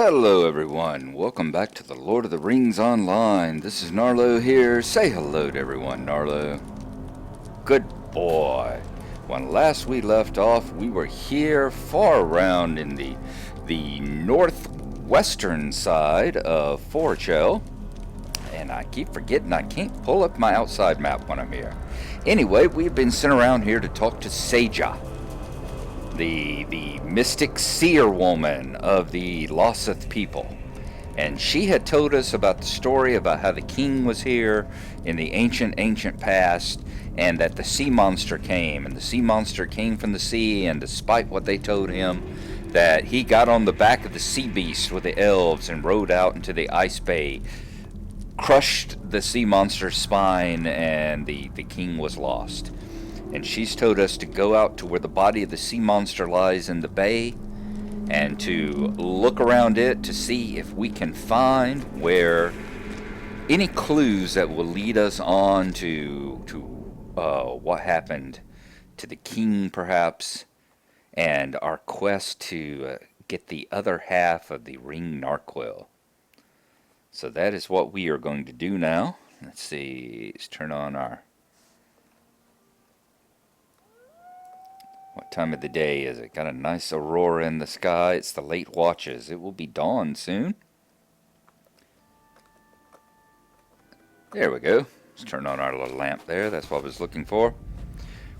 Hello everyone, welcome back to the Lord of the Rings Online. This is Gnarlo here. Say hello to everyone, Gnarlo. Good boy. When last we left off, we were here far around in the northwestern side of Forachel. And I keep forgetting I can't pull up my outside map when I'm here. Anyway, we've been sent around here to talk to Seja, the mystic seer woman of the Loseth people. And she had told us about the story about how the king was here in the ancient past, and that the sea monster came, and the sea monster came from the sea, and despite what they told him, that he got on the back of the sea beast with the elves and rode out into the ice bay, crushed the sea monster's spine, and the king was lost. And she's told us to go out to where the body of the sea monster lies in the bay and to look around it to see if we can find where any clues that will lead us on to what happened to the king, perhaps, and our quest to get the other half of the ring narquil. So that is what we are going to do now. Let's see, let's turn on our... What time of the day is it? Got a nice aurora in the sky. It's the late watches. It will be dawn soon. There we go. Let's turn on our little lamp there. That's what I was looking for.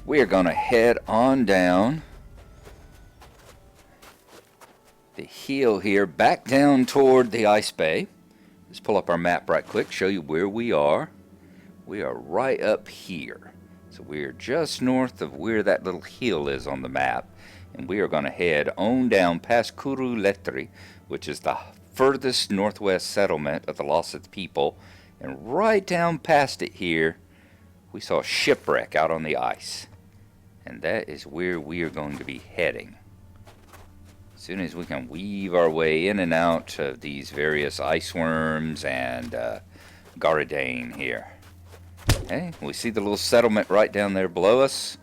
We are going to head on down the hill here, back down toward the ice bay. Let's pull up our map right quick, show you where we are. We are right up here. So we are just north of where that little hill is on the map, and we are going to head on down past Letri, which is the furthest northwest settlement of the Loseth people, and right down past it here, we saw a shipwreck out on the ice, and that is where we are going to be heading. As soon as we can weave our way in and out of these various ice worms and Arthedain here. Okay, we see the little settlement right down there below us.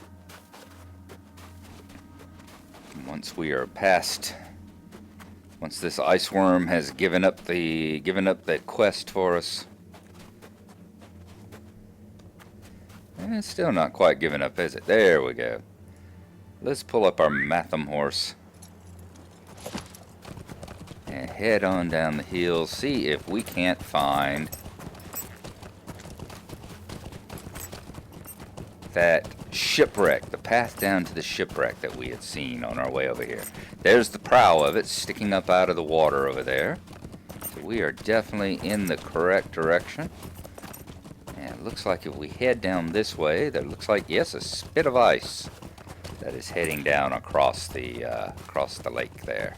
Once we are past, once this ice worm has given up that quest for us, and it's still not quite given up, is it? There we go. Let's pull up our Matham horse and head on down the hill. See if we can't find that shipwreck, the path down to the shipwreck that we had seen on our way over here. There's the prow of it sticking up out of the water over there. So we are definitely in the correct direction. And it looks like if we head down this way, there looks like, yes, a spit of ice that is heading down across the lake there.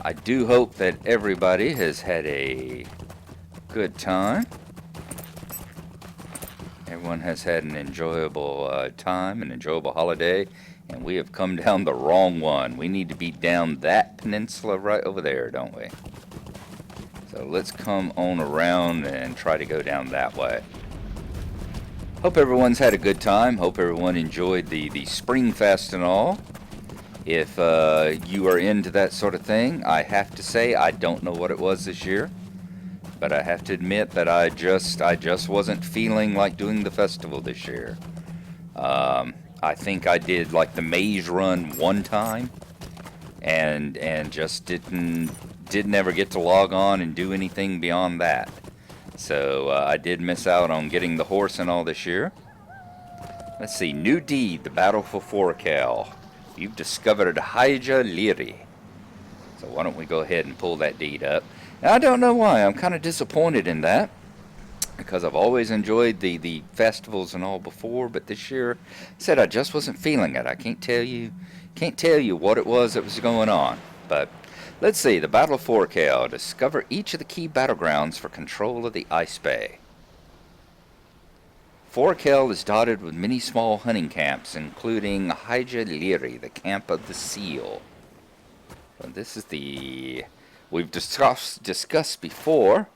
I do hope that everybody has had a good time. Everyone has had an enjoyable time, an enjoyable holiday, and we have come down the wrong one. We need to be down that peninsula right over there, don't we? So let's come on around and try to go down that way. Hope everyone's had a good time. Hope everyone enjoyed the Spring Fest and all. If you are into that sort of thing, I have to say I don't know what it was this year. But I have to admit that I just wasn't feeling like doing the festival this year. I think I did like the maze run one time, and just didn't ever get to log on and do anything beyond that. So I did miss out on getting the horse and all this year. Let's see, new deed, the battle for Forachel. You've discovered Haija Liri. So why don't we go ahead and pull that deed up. Now, I don't know why. I'm kind of disappointed in that, because I've always enjoyed the festivals and all before, but this year I said I just wasn't feeling it. I can't tell you what it was that was going on. But let's see, the Battle of Forachel. Discover each of the key battlegrounds for control of the ice bay. Forachel is dotted with many small hunting camps, including Haija Liri, the camp of the seal. Well, this is the... We've discussed before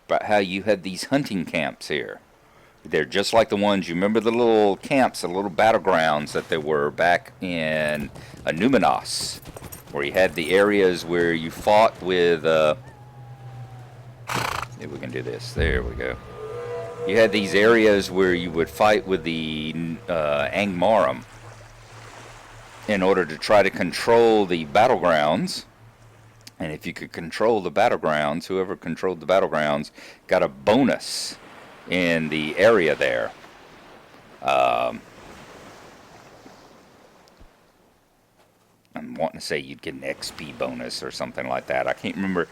about how you had these hunting camps here. They're just like the ones, you remember the little camps, the little battlegrounds that there were back in Numinos. where you had the areas where you fought with, if we can do this, there we go. You had these areas where you would fight with the Angmarum in order to try to control the battlegrounds. And if you could control the battlegrounds, whoever controlled the battlegrounds got a bonus in the area there. I'm wanting to say you'd get an XP bonus or something like that. I can't remember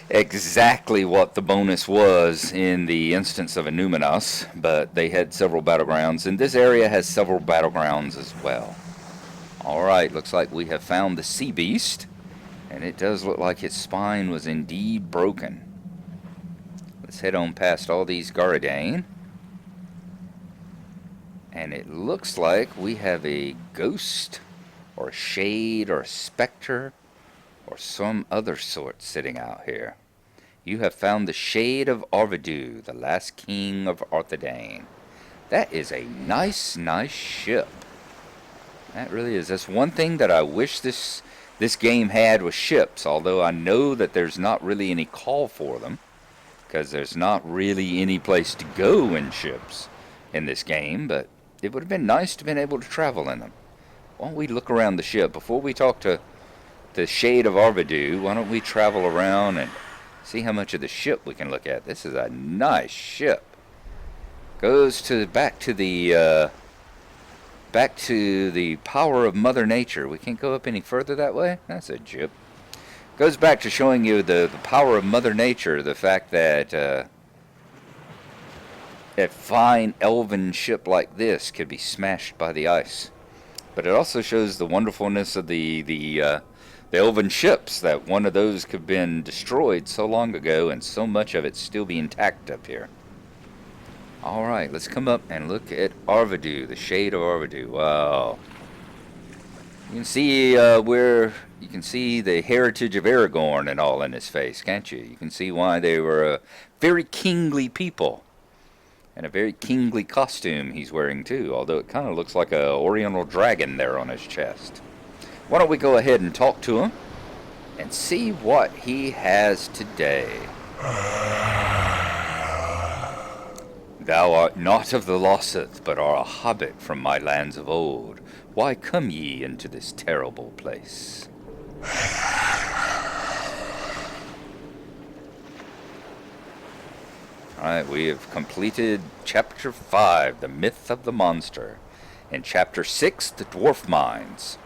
exactly what the bonus was in the instance of Numinos, but they had several battlegrounds, and this area has several battlegrounds as well. Alright, looks like we have found the sea beast, and it does look like its spine was indeed broken. Let's head on past all these Arthedain. And it looks like we have a ghost, or a shade, or a specter, or some other sort sitting out here. You have found the shade of Arvedui, the last king of Arthedain. That is a nice ship. That really is. That's one thing that I wish this game had was ships, although I know that there's not really any call for them, because there's not really any place to go in ships in this game, but it would have been nice to have been able to travel in them. Why don't we look around the ship? Before we talk to the shade of Arvedui, why don't we travel around and see how much of the ship we can look at? This is a nice ship. Goes to back to the power of Mother Nature. We can't go up any further that way? That's a jip. Goes back to showing you the power of Mother Nature, the fact that a fine elven ship like this could be smashed by the ice. But it also shows the wonderfulness of the elven ships, that one of those could have been destroyed so long ago and so much of it still be intact up here. Alright, let's come up and look at Arvedui, the shade of Arvedui. Wow. You can see you can see the heritage of Aragorn and all in his face, can't you? You can see why they were a very kingly people. And a very kingly costume he's wearing too, although it kind of looks like a oriental dragon there on his chest. Why don't we go ahead and talk to him and see what he has today. Thou art not of the Loseth, but are a hobbit from my lands of old. Why come ye into this terrible place? Alright, we have completed Chapter 5, The Myth of the Monster, and Chapter 6, The Dwarf Mines.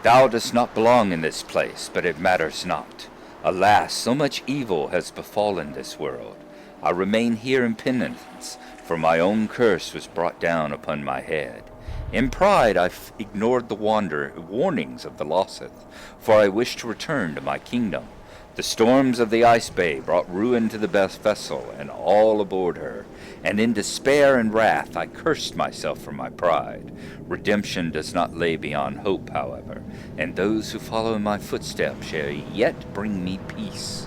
Thou dost not belong in this place, but it matters not. Alas, so much evil has befallen this world. I remain here in penitence, for my own curse was brought down upon my head. In pride I ignored the warnings of the Loseth, for I wished to return to my kingdom. The storms of the ice bay brought ruin to the best vessel, and all aboard her, and in despair and wrath I cursed myself for my pride. Redemption does not lay beyond hope, however, and those who follow in my footsteps shall yet bring me peace.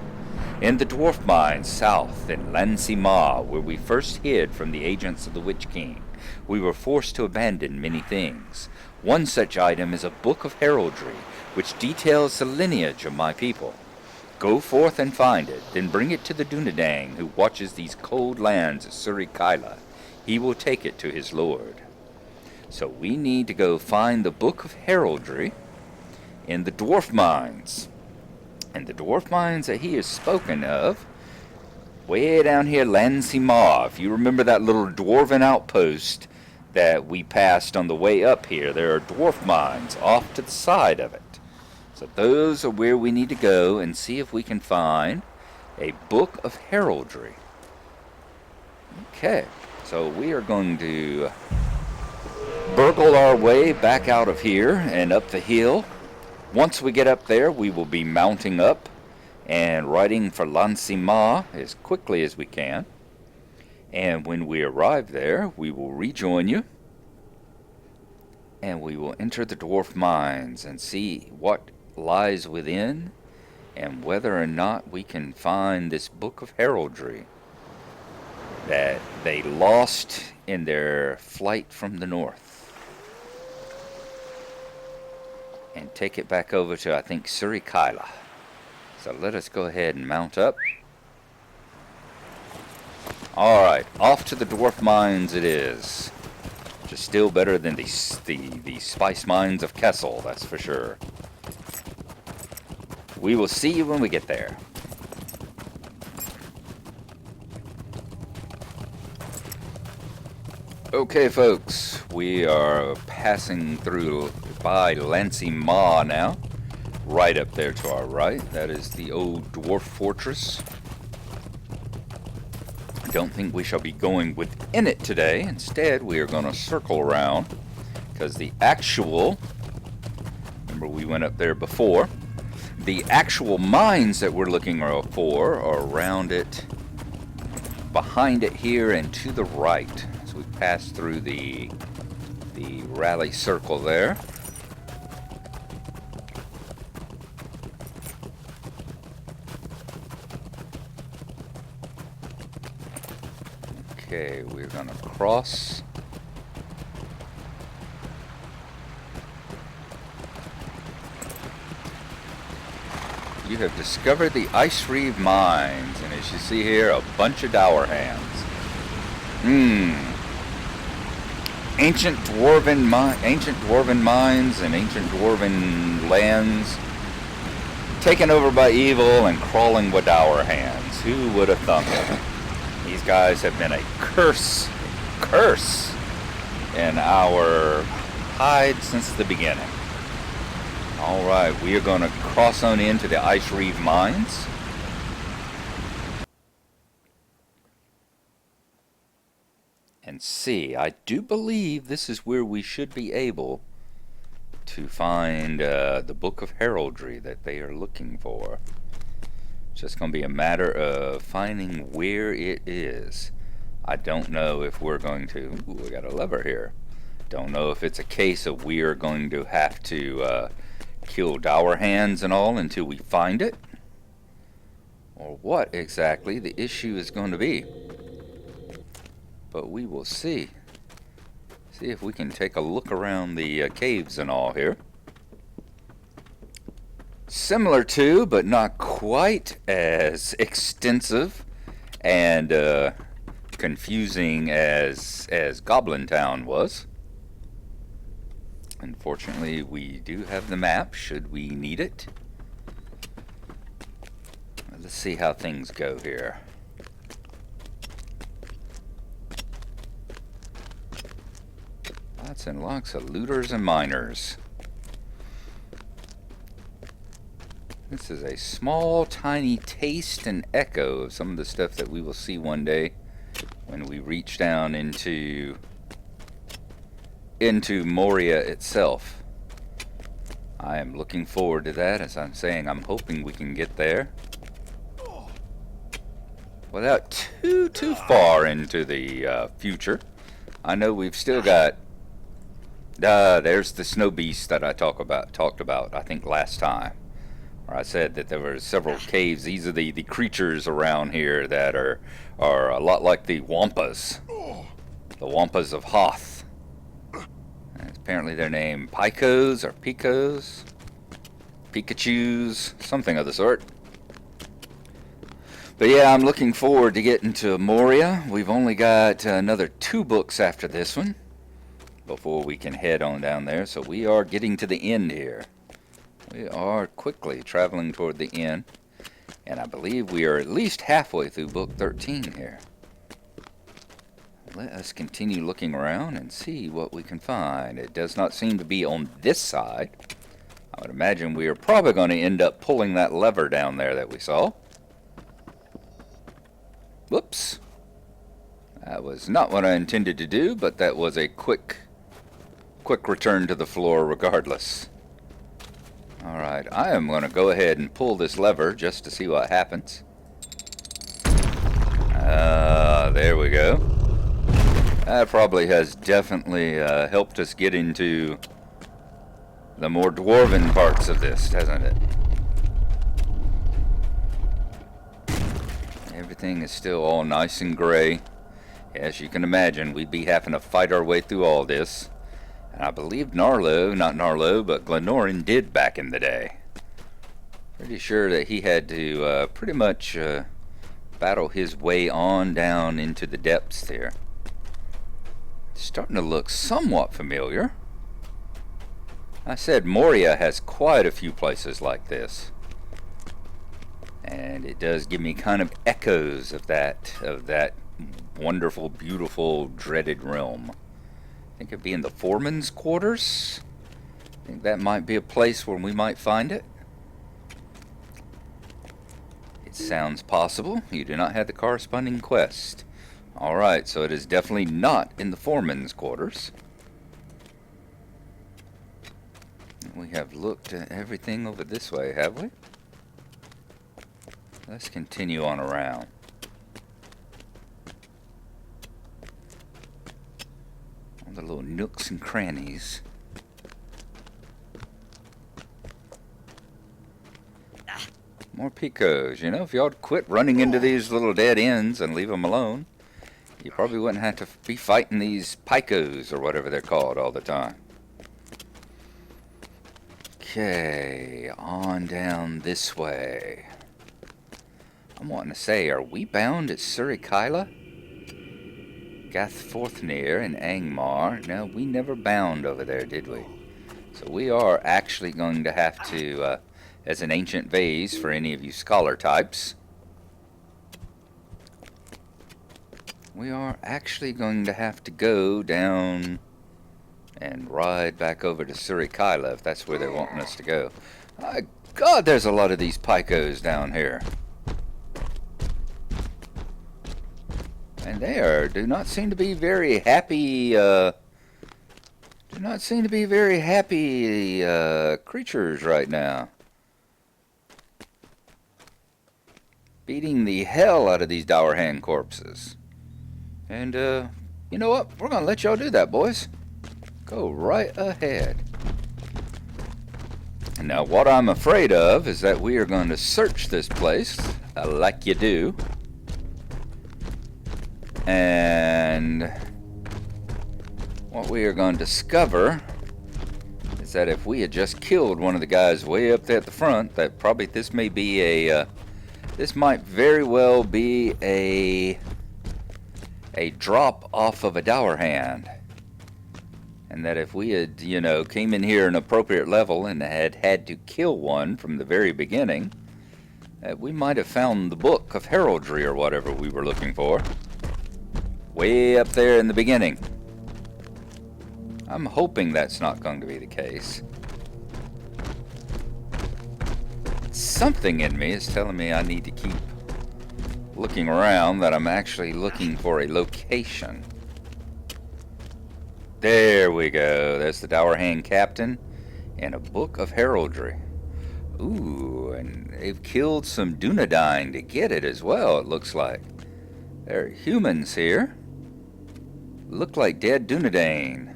In the dwarf mines south in Lansima, where we first hid from the agents of the Witch King, we were forced to abandon many things. One such item is a book of heraldry, which details the lineage of my people. Go forth and find it, then bring it to the Dunedain, who watches these cold lands of Surikaila. He will take it to his lord. So we need to go find the book of heraldry in the dwarf mines. And the dwarf mines that he has spoken of, way down here, Lansima. If you remember that little dwarven outpost that we passed on the way up here, there are dwarf mines off to the side of it. So those are where we need to go and see if we can find a book of heraldry. Okay, so we are going to burgle our way back out of here and up the hill. Once we get up there, we will be mounting up and riding for Lansima as quickly as we can. And when we arrive there, we will rejoin you. And we will enter the dwarf mines and see what lies within and whether or not we can find this book of heraldry that they lost in their flight from the north. and take it back over to, I think, Surikaila. So let us go ahead and mount up. Alright, off to the dwarf mines it is. Which is still better than the spice mines of Kessel, that's for sure. We will see you when we get there. Okay, folks, we are passing through by Lancy Ma now. Right up there to our right. That is the old dwarf fortress. I don't think we shall be going within it today. Instead, we are going to circle around. Because the actual... Remember, we went up there before. The actual mines that we're looking for are around it, behind it here, and to the right. So we passed through the rally circle there. Okay, we're going to cross. You have discovered the Ice Reeve Mines, and as you see here, a bunch of dower hands. Ancient dwarven mines and ancient dwarven lands taken over by evil and crawling with dower hands. Who would have thunk it? These guys have been a curse in our hide since the beginning. Alright, we are going to cross on into the Ice Reeve Mines. And see, I do believe this is where we should be able to find the Book of Heraldry that they are looking for. It's just going to be a matter of finding where it is. I don't know if we're going to... Ooh, we got a lever here. Don't know if it's a case of we are going to have to kill dower hands and all until we find it, or what exactly the issue is going to be. But we will see. See if we can take a look around the caves and all here. Similar to, but not quite as extensive and confusing as Goblin Town was. Unfortunately, we do have the map, should we need it. Let's see how things go here. Lots and lots of looters and miners. This is a small, tiny taste and echo of some of the stuff that we will see one day when we reach down into Moria itself. I am looking forward to that. As I'm saying, I'm hoping we can get there without too far into the future. I know we've still got there's the snow beast that I talked about I think last time, where I said that there were several caves. These are the creatures around here that are a lot like the Wampas of Hoth. Apparently they're named Picos or Picos, Pikachus, something of the sort. But yeah, I'm looking forward to getting to Moria. We've only got another 2 books after this one before we can head on down there. So we are getting to the end here. We are quickly traveling toward the end. And I believe we are at least halfway through book 13 here. Let us continue looking around and see what we can find. It does not seem to be on this side. I would imagine we are probably going to end up pulling that lever down there that we saw. Whoops. That was not what I intended to do, but that was a quick return to the floor regardless. Alright, I am going to go ahead and pull this lever just to see what happens. There we go. That probably has definitely helped us get into the more dwarven parts of this, hasn't it? Everything is still all nice and gray. As you can imagine, we'd be having to fight our way through all this. And I believe Gnarlo, not Gnarlo, but Glennoran did back in the day. Pretty sure that he had to pretty much battle his way on down into the depths there. It's starting to look somewhat familiar. I said Moria has quite a few places like this. And it does give me kind of echoes of that wonderful, beautiful, dreaded realm. I think it'd be in the Foreman's quarters. I think that might be a place where we might find it. It sounds possible. You do not have the corresponding quest. Alright, so it is definitely not in the Foreman's quarters. We have looked at everything over this way, have we? Let's continue on around. All the little nooks and crannies. More picos. You know, if y'all quit running into these little dead ends and leave them alone, you probably wouldn't have to be fighting these picos or whatever they're called all the time. Okay, on down this way. I'm wanting to say, are we bound at Surikaila? Gathforthnir and Angmar? No, we never bound over there, did we? So we are actually going to have to, as an ancient vase for any of you scholar types, we are actually going to have to go down and ride back over to Surikaila if that's where they're wanting us to go. God, there's a lot of these picos down here. And they do not seem to be very happy, creatures right now. Beating the hell out of these Dowerhand corpses. And, you know what? We're gonna let y'all do that, boys. Go right ahead. Now, what I'm afraid of is that we are going to search this place, like you do. And what we are going to discover is that if we had just killed one of the guys way up there at the front, that probably this may be a, this might very well be a drop off of a Dowerhand. And that if we had, you know, came in here an appropriate level and had to kill one from the very beginning, we might have found the book of heraldry or whatever we were looking for. Way up there in the beginning. I'm hoping that's not going to be the case. Something in me is telling me I need to keep looking around, that I'm actually looking for a location. There we go. There's the Dowerhand captain and a book of heraldry. Ooh, and they've killed some Dunedain to get it as well, it looks like. There are humans here. Look like dead Dunedain.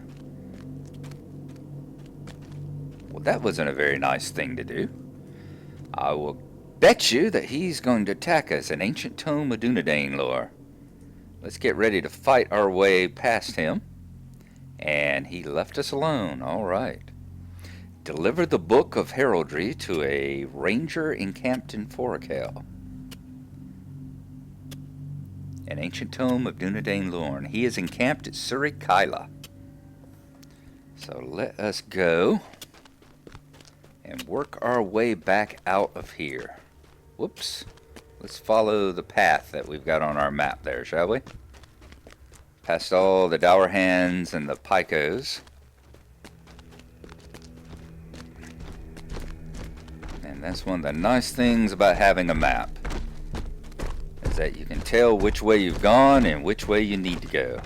Well, that wasn't a very nice thing to do. I will bet you that he's going to attack us, an ancient tome of Dunedain lore. Let's get ready to fight our way past him. And he left us alone. All right. Deliver the book of heraldry to a ranger encamped in Forachel. An ancient tome of Dunedain lore. He is encamped at Surikaila. So let us go and work our way back out of here. Whoops. Let's follow the path that we've got on our map there, shall we? Past all the Dowerhands and the picos. And that's one of the nice things about having a map, is that you can tell which way you've gone and which way you need to go.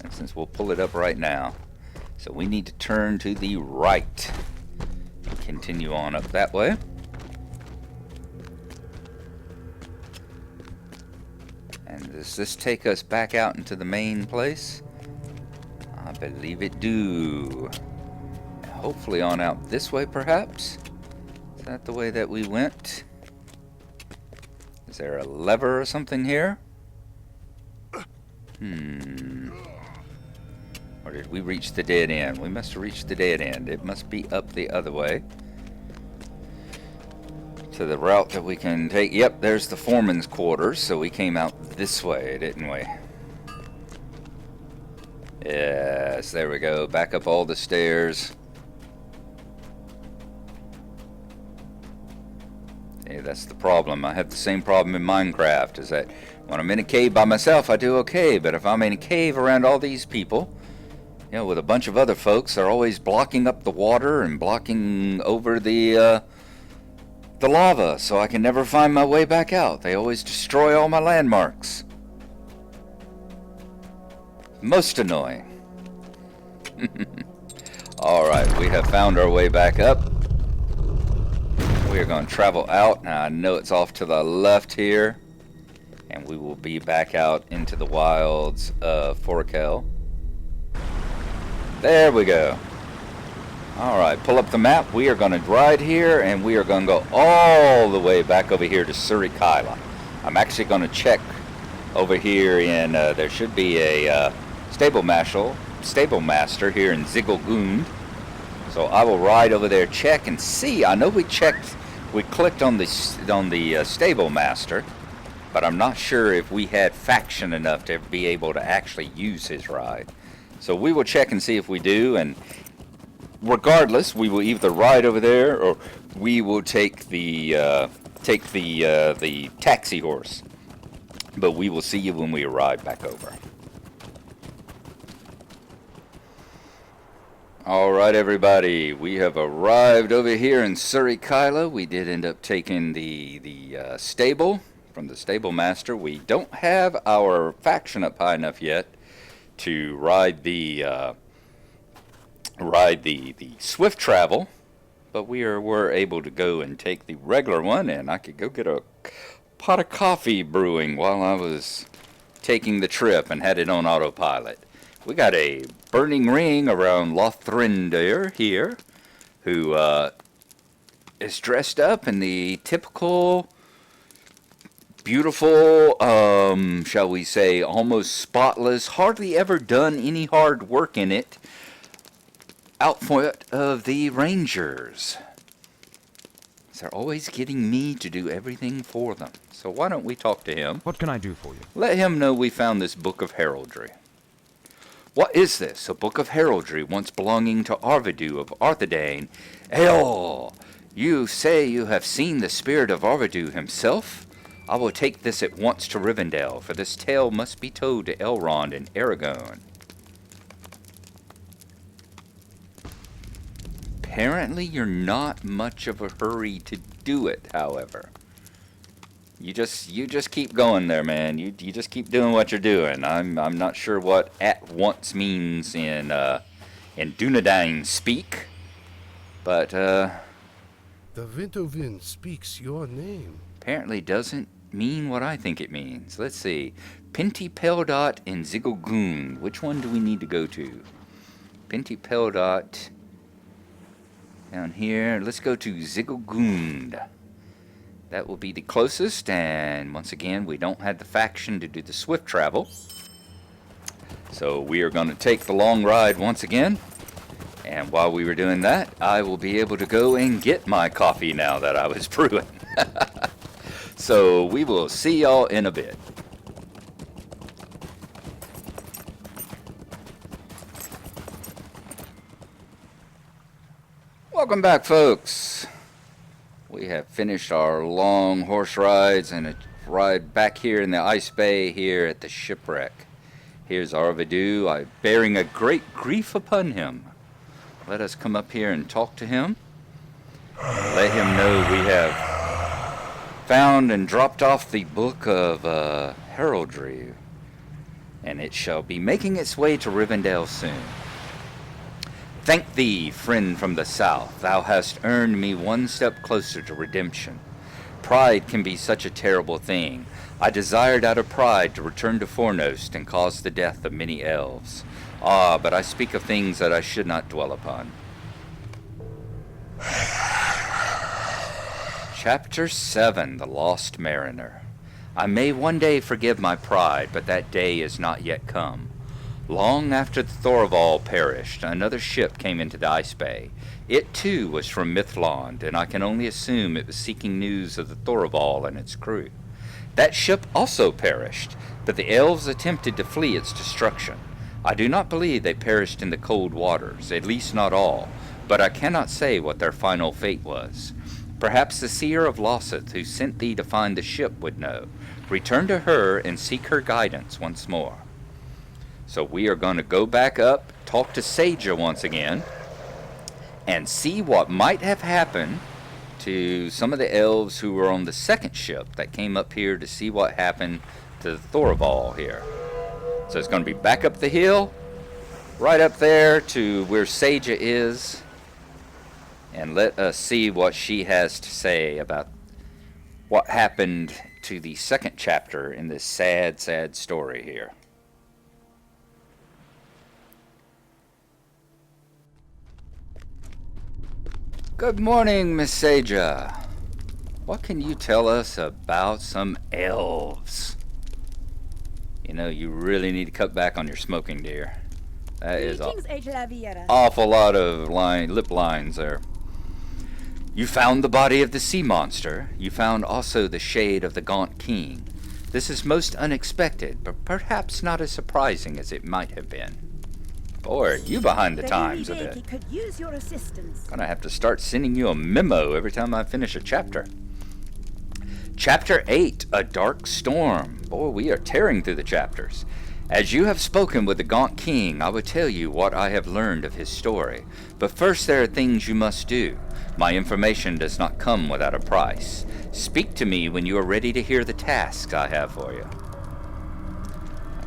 And since we'll pull it up right now, so we need to turn to the right and continue on up that way. And does this take us back out into the main place? I believe it do. Hopefully on out this way, perhaps? Is that the way that we went? Is there a lever or something here? Or did we reach the dead end? We must have reached the dead end. It must be up the other way to the route that we can take. Yep, there's the foreman's quarters, so we came out this way, didn't we? Yes, there we go. Back up all the stairs. Hey, that's the problem. I have the same problem in Minecraft, is that when I'm in a cave by myself, I do okay, but if I'm in a cave around all these people, you know, with a bunch of other folks, they're always blocking up the water and blocking over the lava, so I can never find my way back out. They always destroy all my landmarks. Most annoying. Alright, we have found our way back up. We are going to travel out. Now I know it's off to the left here. And we will be back out into the wilds of Forachel. There we go. Alright, pull up the map. We are going to ride here, and we are going to go all the way back over here to Surikaila. I'm actually going to check over here in, there should be a stable master here in Zigglgund. So I will ride over there, check and see. I know we clicked on the stable master, but I'm not sure if we had faction enough to be able to actually use his ride. So we will check and see if we do, and regardless, we will either ride over there or we will take the taxi horse. But we will see you when we arrive back over. Alright everybody, we have arrived over here in Surikaila. We did end up taking the stable from the stable master. We don't have our faction up high enough yet to ride the swift travel, but we're able to go and take the regular one, and I could go get a pot of coffee brewing while I was taking the trip and had it on autopilot. We got a burning ring around LOTRO here, who is dressed up in the typical beautiful, shall we say, almost spotless, hardly ever done any hard work in it, outfit of the Rangers. They're always getting me to do everything for them. So why don't we talk to him? What can I do for you? Let him know we found this book of heraldry. What is this? A book of heraldry once belonging to Arvedui of Arthedain. Hell, you say you have seen the spirit of Arvedui himself? I will take this at once to Rivendell, for this tale must be told to Elrond and Aragorn. Apparently you're not much of a hurry to do it, however. You just keep going there, man. You just keep doing what you're doing. I'm not sure what at once means in Dunedain speak, but the Winterwind speaks your name. Apparently doesn't mean what I think it means. Let's see. Pinti-Peldot and Zigglgund. Which one do we need to go to? Pinti-Peldot down here. Let's go to Zigglgund. That will be the closest, and once again, we don't have the faction to do the swift travel. So we are going to take the long ride once again. And while we were doing that, I will be able to go and get my coffee now that I was brewing. So we will see y'all in a bit. Welcome back, folks. We have finished our long horse rides and a ride back here in the ice bay here at the shipwreck. Here's Arvedui, bearing a great grief upon him. Let us come up here and talk to him. Let him know we have found and dropped off the book of heraldry, and it shall be making its way to Rivendell soon. Thank thee, friend from the south, thou hast earned me one step closer to redemption. Pride can be such a terrible thing. I desired out of pride to return to Fornost and cause the death of many elves. Ah, but I speak of things that I should not dwell upon. Chapter 7, The Lost Mariner. I may one day forgive my pride, but that day is not yet come. Long after the Thorvald perished, another ship came into the ice bay. It too was from Mithlond, and I can only assume it was seeking news of the Thorvald and its crew. That ship also perished, but the elves attempted to flee its destruction. I do not believe they perished in the cold waters, at least not all, but I cannot say what their final fate was. Perhaps the seer of Losseth who sent thee to find the ship would know. Return to her and seek her guidance once more. So we are going to go back up, talk to Saja once again, and see what might have happened to some of the elves who were on the second ship that came up here to see what happened to the Thorvald here. So it's going to be back up the hill, right up there to where Saja is, and let us see what she has to say about what happened to the second chapter in this sad, sad story here. Good morning, Miss Saja. What can you tell us about some elves? You know, you really need to cut back on your smoking, dear. That is an awful lot of lip lines there. You found the body of the sea monster. You found also the shade of the gaunt king. This is most unexpected, but perhaps not as surprising as it might have been. Boy, are you behind the times a bit. Could use your assistance. Gonna have to start sending you a memo every time I finish a chapter. Chapter 8, A Dark Storm. Boy, we are tearing through the chapters. As you have spoken with the Gaunt King, I will tell you what I have learned of his story. But first there are things you must do. My information does not come without a price. Speak to me when you are ready to hear the tasks I have for you.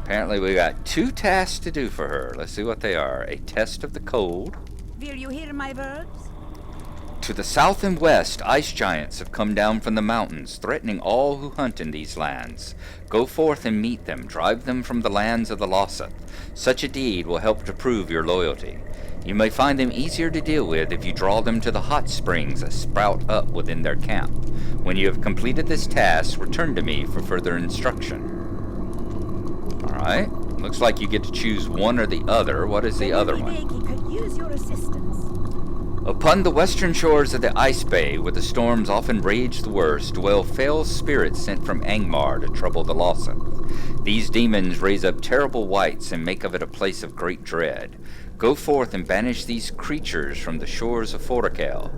Apparently we got 2 tasks to do for her. Let's see what they are. A test of the cold. Will you hear my words? To the south and west, ice giants have come down from the mountains, threatening all who hunt in these lands. Go forth and meet them, drive them from the lands of the Losseth. Such a deed will help to prove your loyalty. You may find them easier to deal with if you draw them to the hot springs that sprout up within their camp. When you have completed this task, return to me for further instruction. Alright, looks like you get to choose one or the other. What is the other one? Could use your assistance. Upon the western shores of the Ice Bay, where the storms often rage the worst, dwell fell spirits sent from Angmar to trouble the Losseth. These demons raise up terrible wights and make of it a place of great dread. Go forth and banish these creatures from the shores of Forachel.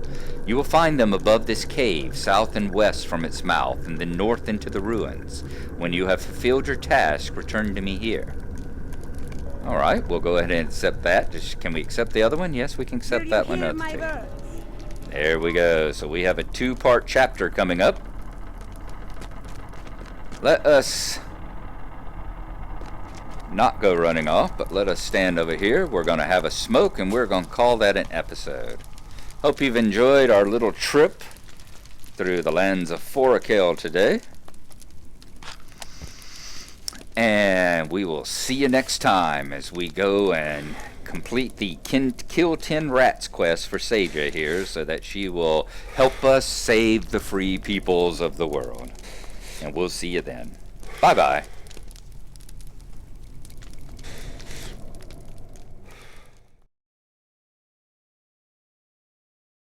You will find them above this cave, south and west from its mouth, and then north into the ruins. When you have fulfilled your task, return to me here. Alright, we'll go ahead and accept that. Can we accept the other one? Yes, we can accept that one up too. There we go. So we have a 2-part chapter coming up. Let us not go running off, but let us stand over here. We're going to have a smoke, and we're going to call that an episode. Hope you've enjoyed our little trip through the lands of Forachel today. And we will see you next time as we go and complete the Kill 10 Rats quest for Saja here, so that she will help us save the free peoples of the world. And we'll see you then. Bye-bye.